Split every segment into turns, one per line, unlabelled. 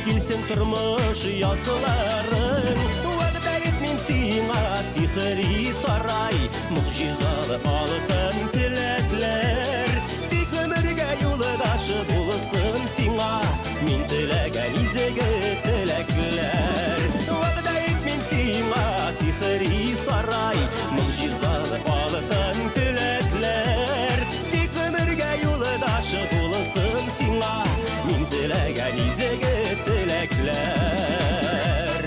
килсен тормыш языларын. Вәгъдә ит мин сиңа сихри сарай, мугъҗизалы алтын теләкләр. Тик өмергә юлдашы булсын сиңа, мин теләгән изге теләкләр. Вәгъдә ит мин сиңа сихри сарай, мугъҗизалы алтын теләкләр. Тик өмергә юлдашы булсын сиңа, мин теләгән изге теләкләр.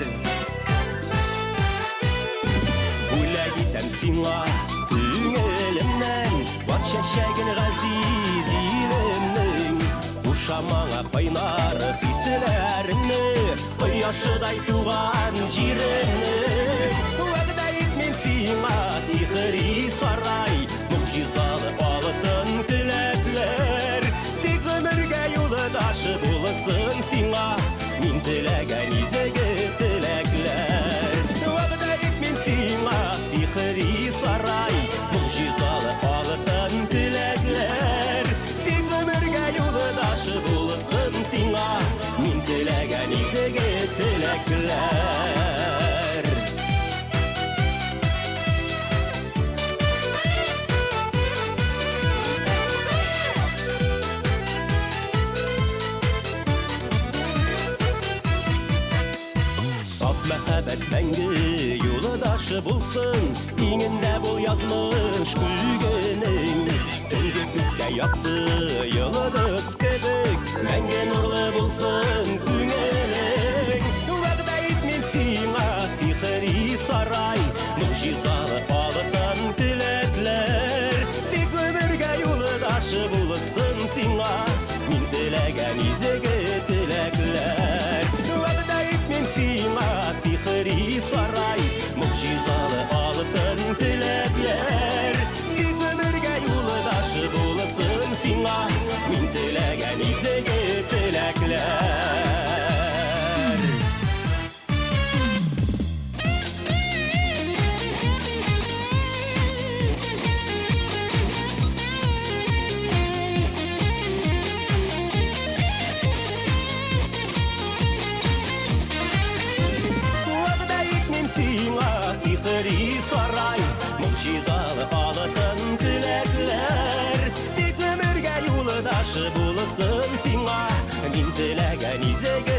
Бүләк итәм сиңа күңелемнән, бар чәчәген газиз илемнең. Кушамаңа кайнар хисләреңне, кояшыдай туган җиреңнең. Вәгъдә ит мин сиңа сихри сарай, мугъҗизалы алтын теләкләр. Тик өмергә юлдашы булсын сиңа, мин теләгән изге теләкләр. Вәгъдә ит мин сиңа сихри сарай, мугъҗизалы алтын теләкләр. Тик өмергә юлдашы булсын сиңа, мин теләгән изге теләкләр. Саф мәхәббәт мәңге юлдашы булсын, иңендә бул язмыш күлгенең. Төнге күккә якты йолдыз кебек, мәңге нурлы булсын күңелең. Вәгъдә ит мин сиңа сихри сарай, мугъҗизалы алтын теләкләр. Тик өмергә юлдашы булсын сиңа, мин теләгән изге теләкләр. Вәгъдә ит мин сиңа сихри сарай, мугъҗизалы алтын теләкләр. Тик өмергә юлдашы булсын сиңа, мин теләгән изге теләкләр. Вәгъдә ит мин сиңа сихри сарай, мугъҗизалы алтын теләкләр. Тик өмергә юлдашы булсын сиңа, мин теләгән изге